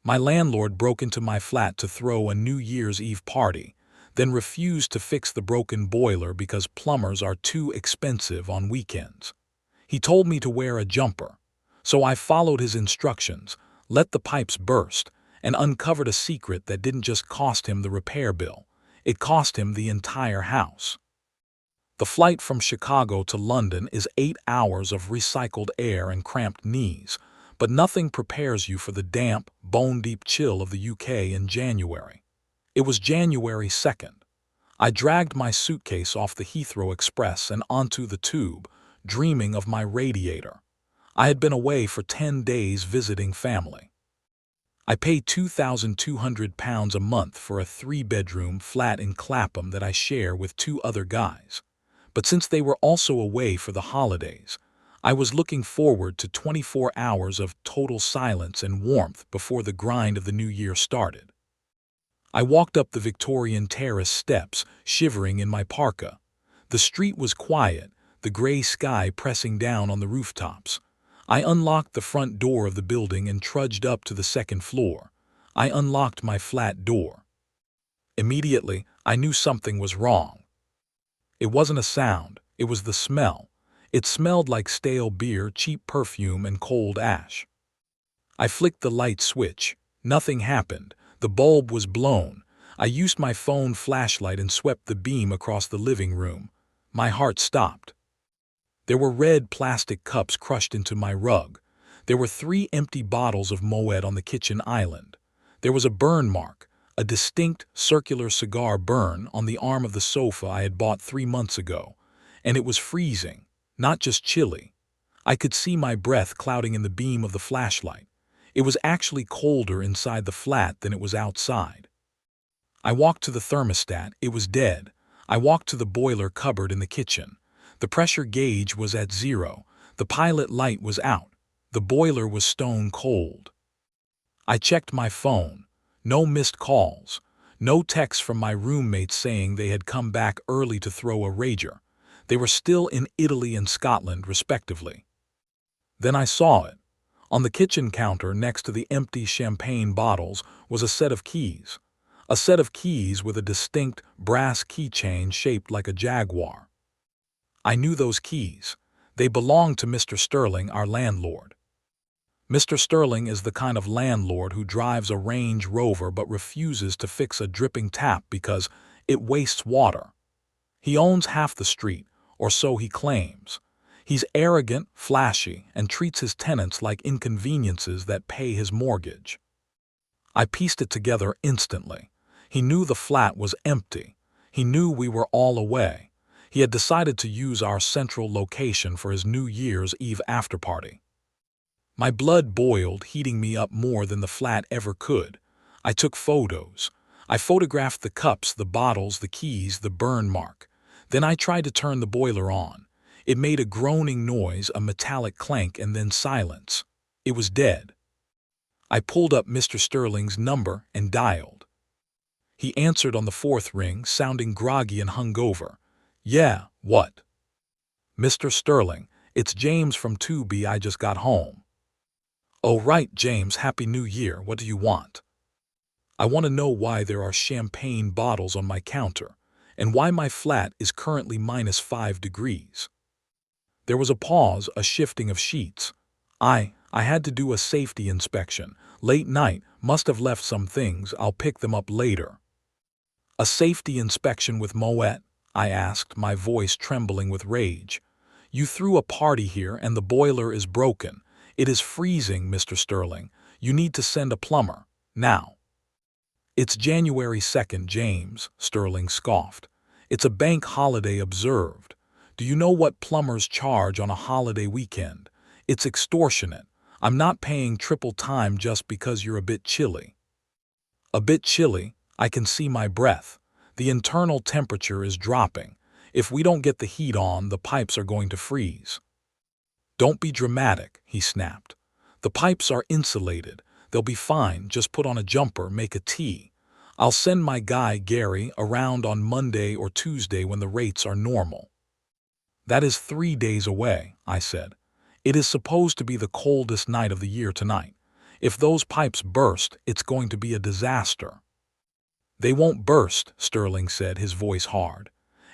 My landlord broke into my flat to throw a New Year's Eve party, then refused to fix the broken boiler because plumbers are too expensive on weekends. He told me to wear a jumper, so I followed his instructions, let the pipes burst, and uncovered a secret that didn't just cost him the repair bill, it cost him the entire house. The flight from Chicago to London is 8 hours of recycled air and cramped knees, but nothing prepares you for the damp, bone-deep chill of the UK in January. It was January 2nd. I dragged my suitcase off the Heathrow Express and onto the tube, dreaming of my radiator. I had been away for 10 days visiting family. I pay £2,200 a month for a 3-bedroom flat in Clapham that I share with 2 other guys. But since they were also away for the holidays, I was looking forward to 24 hours of total silence and warmth before the grind of the new year started. I walked up the Victorian Terrace steps, shivering in my parka. The street was quiet, the gray sky pressing down on the rooftops. I unlocked the front door of the building and trudged up to the 2nd floor. I unlocked my flat door. Immediately, I knew something was wrong. It wasn't a sound, it was the smell. It smelled like stale beer, cheap perfume, and cold ash. I flicked the light switch. Nothing happened. The bulb was blown. I used my phone flashlight and swept the beam across the living room. My heart stopped. There were red plastic cups crushed into my rug. There were 3 empty bottles of Moet on the kitchen island. There was a burn mark, a distinct circular cigar burn on the arm of the sofa I had bought 3 months ago, and it was freezing, not just chilly. I could see my breath clouding in the beam of the flashlight. It was actually colder inside the flat than it was outside. I walked to the thermostat. It was dead. I walked to the boiler cupboard in the kitchen. The pressure gauge was at 0. The pilot light was out. The boiler was stone cold. I checked my phone. No missed calls. No texts from my roommates saying they had come back early to throw a rager. They were still in Italy and Scotland, respectively. Then I saw it. On the kitchen counter next to the empty champagne bottles was a set of keys. A set of keys with a distinct brass keychain shaped like a jaguar. I knew those keys. They belonged to Mr. Sterling, our landlord. Mr. Sterling is the kind of landlord who drives a Range Rover but refuses to fix a dripping tap because it wastes water. He owns half the street, or so he claims. He's arrogant, flashy, and treats his tenants like inconveniences that pay his mortgage. I pieced it together instantly. He knew the flat was empty. He knew we were all away. He had decided to use our central location for his New Year's Eve afterparty. My blood boiled, heating me up more than the flat ever could. I took photos. I photographed the cups, the bottles, the keys, the burn mark. Then I tried to turn the boiler on. It made a groaning noise, a metallic clank, and then silence. It was dead. I pulled up Mr. Sterling's number and dialed. He answered on the 4th ring, sounding groggy and hungover. "Yeah, what?" "Mr. Sterling, it's James from 2B. I just got home." "Oh right, James, Happy New Year. What do you want?" "I want to know why there are champagne bottles on my counter, and why my flat is currently -5 degrees." There was a pause, a shifting of sheets. I had to do a safety inspection. Late night, must have left some things, I'll pick them up later. "A safety inspection with Moet?" I asked, my voice trembling with rage. "You threw a party here and the boiler is broken. It is freezing, Mr. Sterling. You need to send a plumber. Now." "It's January 2nd, James," Sterling scoffed. "It's a bank holiday observed. Do you know what plumbers charge on a holiday weekend? It's extortionate. I'm not paying triple time just because you're a bit chilly." "A bit chilly? I can see my breath. The internal temperature is dropping. If we don't get the heat on, the pipes are going to freeze." "Don't be dramatic," he snapped. "The pipes are insulated. They'll be fine. Just put on a jumper, make a tea. I'll send my guy, Gary, around on Monday or Tuesday when the rates are normal." "That is 3 days away," I said. "It is supposed to be the coldest night of the year tonight. If those pipes burst, it's going to be a disaster." "They won't burst," Sterling said, his voice hard.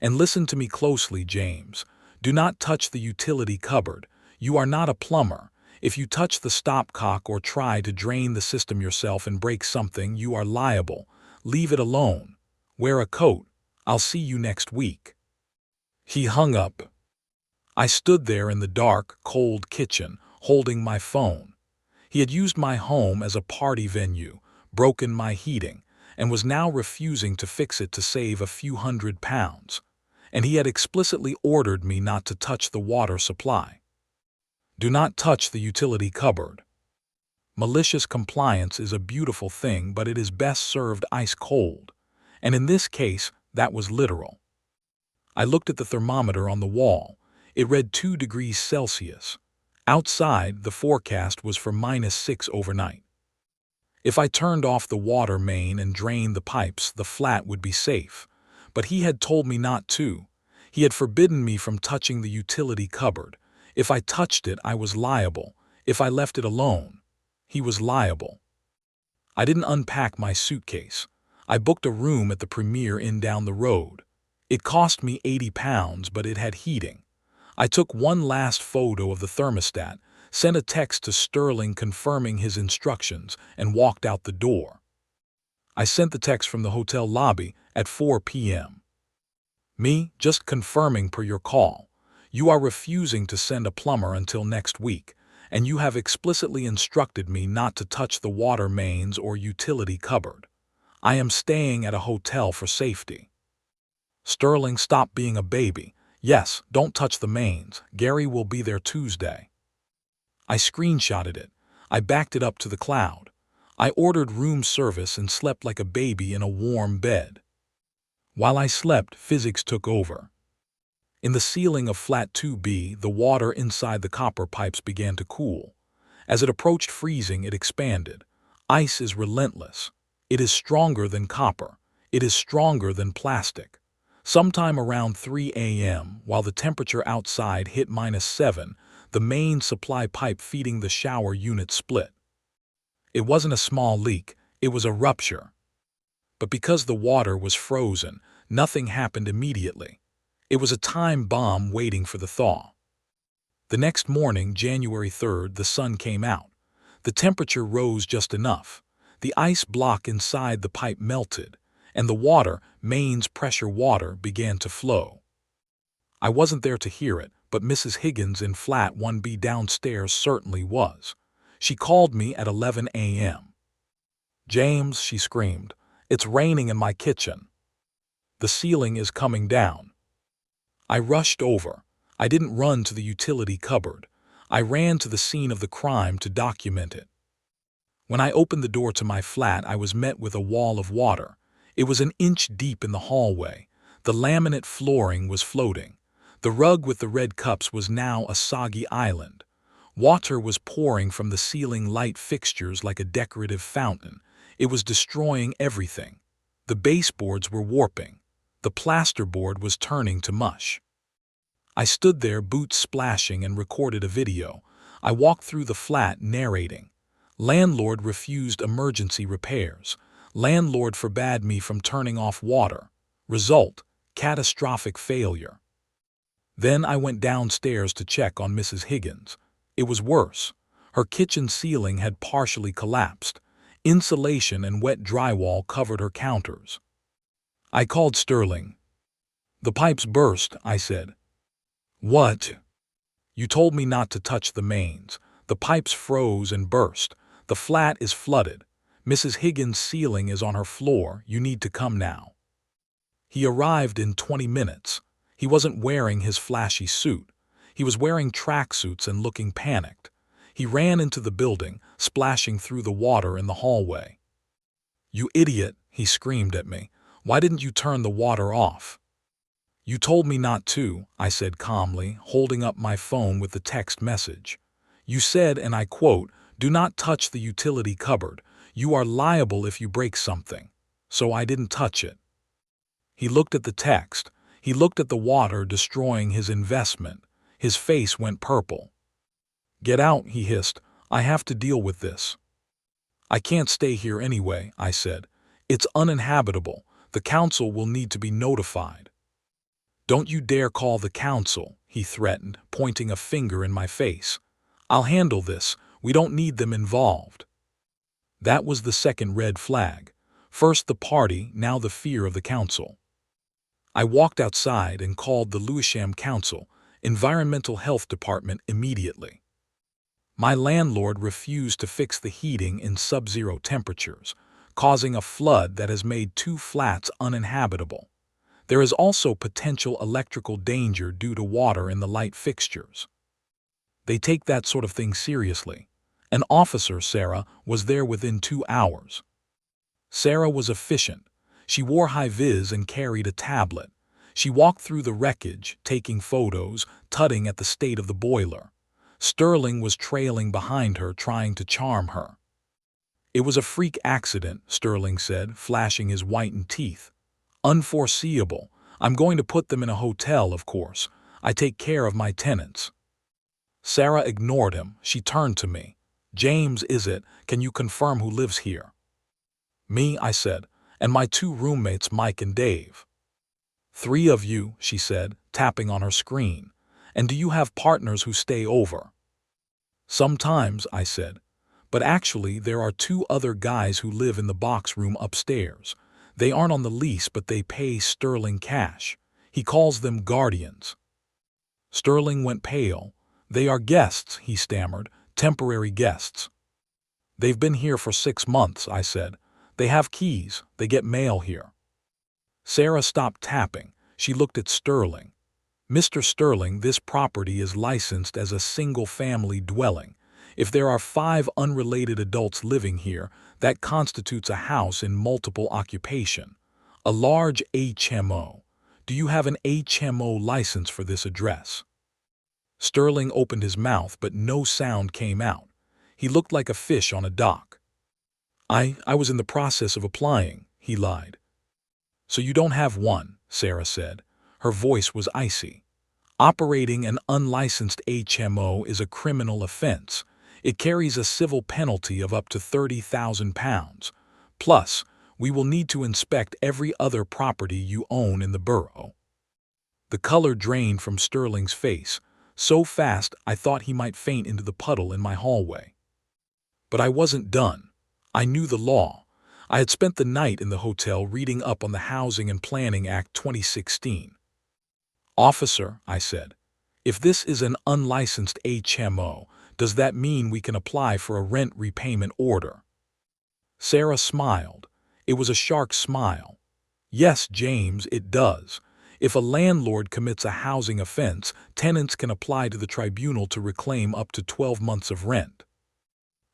"And listen to me closely, James. Do not touch the utility cupboard. You are not a plumber. If you touch the stopcock or try to drain the system yourself and break something, you are liable. Leave it alone. Wear a coat. I'll see you next week." He hung up. I stood there in the dark, cold kitchen, holding my phone. He had used my home as a party venue, broken my heating, and was now refusing to fix it to save a few £100. And he had explicitly ordered me not to touch the water supply. Do not touch the utility cupboard. Malicious compliance is a beautiful thing, but it is best served ice cold. And in this case, that was literal. I looked at the thermometer on the wall. It read 2 degrees Celsius. Outside, the forecast was for -6 overnight. If I turned off the water main and drained the pipes, the flat would be safe. But he had told me not to. He had forbidden me from touching the utility cupboard. If I touched it, I was liable. If I left it alone, he was liable. I didn't unpack my suitcase. I booked a room at the Premier Inn down the road. It cost me £80, but it had heating. I took one last photo of the thermostat, sent a text to Sterling confirming his instructions, and walked out the door. I sent the text from the hotel lobby at 4 p.m. "Me, just confirming per your call. You are refusing to send a plumber until next week, and you have explicitly instructed me not to touch the water mains or utility cupboard. I am staying at a hotel for safety." Sterling, stop being a baby. "Yes, don't touch the mains. Gary will be there Tuesday." I screenshotted it. I backed it up to the cloud. I ordered room service and slept like a baby in a warm bed. While I slept, physics took over. In the ceiling of flat 2B, the water inside the copper pipes began to cool. As it approached freezing, it expanded. Ice is relentless. It is stronger than copper. It is stronger than plastic. Sometime around 3 a.m., while the temperature outside hit -7, the main supply pipe feeding the shower unit split. It wasn't a small leak, it was a rupture. But because the water was frozen, nothing happened immediately. It was a time bomb waiting for the thaw. The next morning, January 3rd, the sun came out. The temperature rose just enough. The ice block inside the pipe melted, and the water, mains pressure water, began to flow. I wasn't there to hear it, but Mrs. Higgins in flat 1B downstairs certainly was. She called me at 11 a.m. "James," she screamed, "it's raining in my kitchen. The ceiling is coming down." I rushed over. I didn't run to the utility cupboard. I ran to the scene of the crime to document it. When I opened the door to my flat, I was met with a wall of water. It was an inch deep in the hallway. The laminate flooring was floating. The rug with the red cups was now a soggy island. Water was pouring from the ceiling light fixtures like a decorative fountain. It was destroying everything. The baseboards were warping. The plasterboard was turning to mush. I stood there, boots splashing, and recorded a video. I walked through the flat narrating. Landlord refused emergency repairs. Landlord forbade me from turning off water. Result: catastrophic failure. Then I went downstairs to check on Mrs. Higgins. It was worse. Her kitchen ceiling had partially collapsed. Insulation and wet drywall covered her counters. I called Sterling. "The pipes burst," I said. "What?" "You told me not to touch the mains. The pipes froze and burst. The flat is flooded. Mrs. Higgins' ceiling is on her floor. You need to come now." He arrived in 20 minutes. He wasn't wearing his flashy suit. He was wearing tracksuits and looking panicked. He ran into the building, splashing through the water in the hallway. "You idiot," he screamed at me. "Why didn't you turn the water off?" "You told me not to," I said calmly, holding up my phone with the text message. "You said, and I quote, 'Do not touch the utility cupboard. You are liable if you break something.' So I didn't touch it." He looked at the text. He looked at the water destroying his investment. His face went purple. "Get out," he hissed. "I have to deal with this." I can't stay here anyway, I said. It's uninhabitable. The council will need to be notified. Don't you dare call the council, he threatened, pointing a finger in my face. I'll handle this. We don't need them involved. That was the second red flag. First the party, now the fear of the council. I walked outside and called the Lewisham Council, Environmental Health Department immediately. My landlord refused to fix the heating in sub-zero temperatures, causing a flood that has made 2 flats uninhabitable. There is also potential electrical danger due to water in the light fixtures. They take that sort of thing seriously. An officer, Sarah, was there within 2 hours. Sarah was efficient. She wore high-vis and carried a tablet. She walked through the wreckage, taking photos, tutting at the state of the boiler. Sterling was trailing behind her, trying to charm her. It was a freak accident, Sterling said, flashing his whitened teeth. Unforeseeable. I'm going to put them in a hotel, of course. I take care of my tenants. Sarah ignored him. She turned to me. James, is it? Can you confirm who lives here? Me, I said, and my 2 roommates, Mike and Dave. 3 of you, she said, tapping on her screen. And do you have partners who stay over? Sometimes, I said. But actually, there are 2 other guys who live in the box room upstairs. They aren't on the lease, but they pay Sterling cash. He calls them guardians. Sterling went pale. They are guests, he stammered, temporary guests. They've been here for 6 months, I said. They have keys. They get mail here. Sarah stopped tapping. She looked at Sterling. Mr. Sterling, this property is licensed as a single-family dwelling. If there are 5 unrelated adults living here, that constitutes a house in multiple occupation. A large HMO. Do you have an HMO license for this address? Sterling opened his mouth, but no sound came out. He looked like a fish on a dock. I was in the process of applying, he lied. So you don't have one, Sarah said. Her voice was icy. Operating an unlicensed HMO is a criminal offense. It carries a civil penalty of up to £30,000. Plus, we will need to inspect every other property you own in the borough. The color drained from Sterling's face, so fast I thought he might faint into the puddle in my hallway. But I wasn't done. I knew the law. I had spent the night in the hotel reading up on the Housing and Planning Act 2016. Officer, I said, if this is an unlicensed HMO, does that mean we can apply for a rent repayment order? Sarah smiled. It was a shark smile. Yes, James, it does. If a landlord commits a housing offense, tenants can apply to the tribunal to reclaim up to 12 months of rent.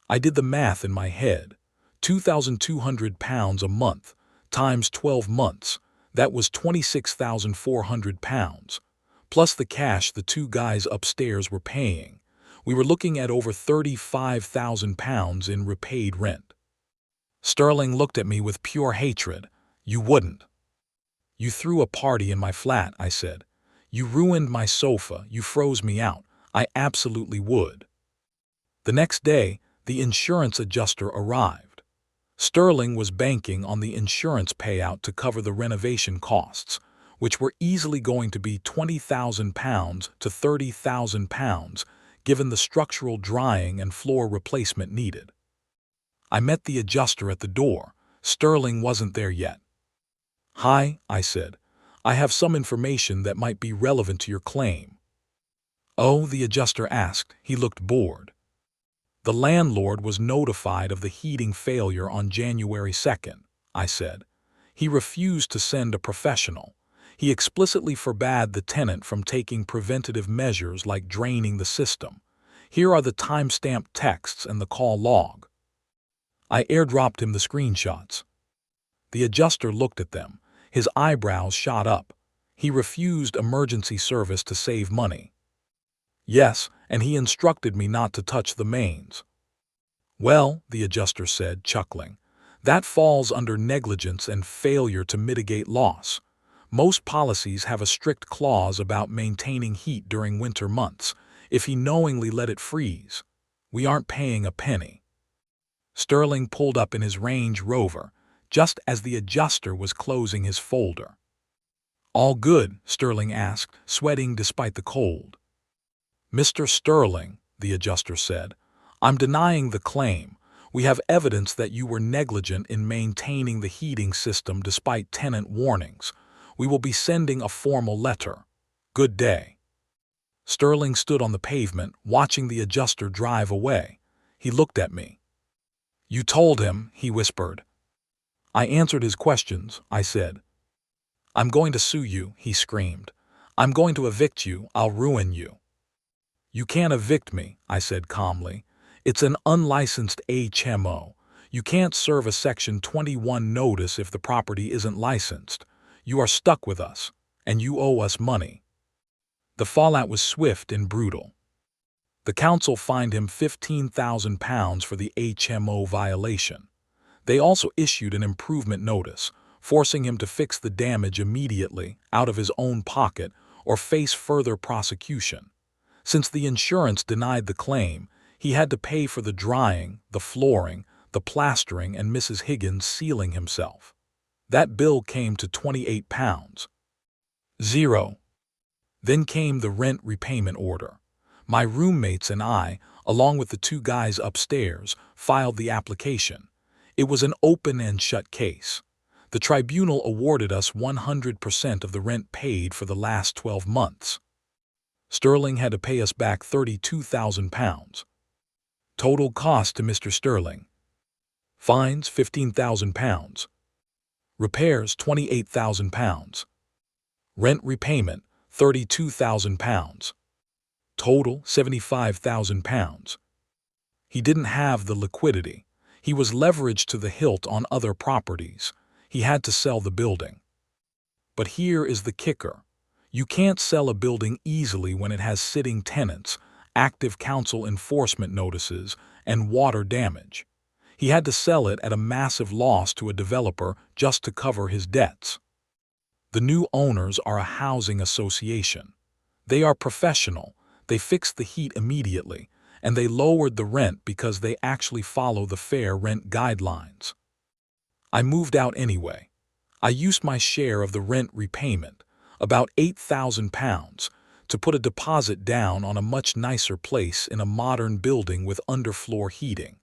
I did the math in my head. £2,200 a month, times 12 months. That was £26,400, plus the cash the 2 guys upstairs were paying. We were looking at over £35,000 in repaid rent. Sterling looked at me with pure hatred. You wouldn't. You threw a party in my flat, I said. You ruined my sofa, you froze me out. I absolutely would. The next day, the insurance adjuster arrived. Sterling was banking on the insurance payout to cover the renovation costs, which were easily going to be £20,000 to £30,000, given the structural drying and floor replacement needed. I met the adjuster at the door. Sterling wasn't there yet. Hi, I said. I have some information that might be relevant to your claim. Oh, the adjuster asked. He looked bored. The landlord was notified of the heating failure on January 2nd, I said. He refused to send a professional. He explicitly forbade the tenant from taking preventative measures like draining the system. Here are the time-stamped texts and the call log. I airdropped him the screenshots. The adjuster looked at them. His eyebrows shot up. He refused emergency service to save money. Yes, and he instructed me not to touch the mains. Well, the adjuster said, chuckling, that falls under negligence and failure to mitigate loss. Most policies have a strict clause about maintaining heat during winter months. If he knowingly let it freeze, we aren't paying a penny. Sterling pulled up in his Range Rover, just as the adjuster was closing his folder. "All good?" Sterling asked, sweating despite the cold. "Mr. Sterling," the adjuster said, "I'm denying the claim. We have evidence that you were negligent in maintaining the heating system despite tenant warnings. We will be sending a formal letter. Good day." Sterling stood on the pavement, watching the adjuster drive away. He looked at me. "You told him," he whispered. "I answered his questions," I said. "I'm going to sue you," he screamed. "I'm going to evict you. I'll ruin you." "You can't evict me," I said calmly. "It's an unlicensed HMO. You can't serve a Section 21 notice if the property isn't licensed. You are stuck with us, and you owe us money." The fallout was swift and brutal. The council fined him £15,000 for the HMO violation. They also issued an improvement notice, forcing him to fix the damage immediately out of his own pocket or face further prosecution. Since the insurance denied the claim, he had to pay for the drying, the flooring, the plastering, and Mrs. Higgins sealing himself. That bill came to £28. Zero. Then came the rent repayment order. My roommates and I, along with the two guys upstairs, filed the application. It was an open and shut case. The tribunal awarded us 100% of the rent paid for the last 12 months. Sterling had to pay us back £32,000. Total cost to Mr. Sterling: fines £15,000, repairs £28,000, rent repayment £32,000, total £75,000. He didn't have the liquidity. He was leveraged to the hilt on other properties. He had to sell the building. But here is the kicker. You can't sell a building easily when it has sitting tenants, active council enforcement notices, and water damage. He had to sell it at a massive loss to a developer just to cover his debts. The new owners are a housing association. They are professional. They fixed the heat immediately, and they lowered the rent because they actually follow the fair rent guidelines. I moved out anyway. I used my share of the rent repayment, about £8,000, to put a deposit down on a much nicer place in a modern building with underfloor heating.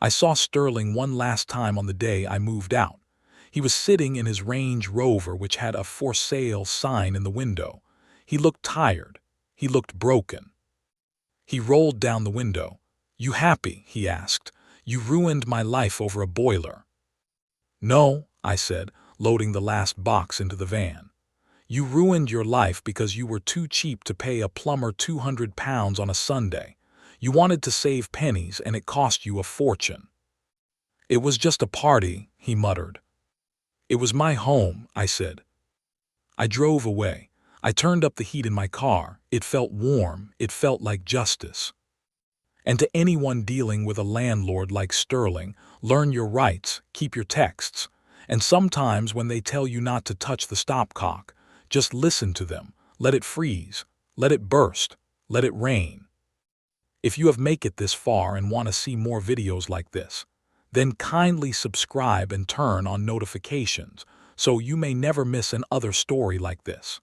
I saw Sterling one last time on the day I moved out. He was sitting in his Range Rover, which had a "for sale" sign in the window. He looked tired. He looked broken. He rolled down the window. "You happy?" he asked. "You ruined my life over a boiler." "No," I said, loading the last box into the van. "You ruined your life because you were too cheap to pay a plumber £200 on a Sunday. You wanted to save pennies, and it cost you a fortune." "It was just a party," he muttered. "It was my home," I said. I drove away. I turned up the heat in my car. It felt warm. It felt like justice. And to anyone dealing with a landlord like Sterling, learn your rights, keep your texts, and sometimes when they tell you not to touch the stopcock, just listen to them. Let it freeze. Let it burst. Let it rain. If you have made it this far and want to see more videos like this, then kindly subscribe and turn on notifications so you may never miss another story like this.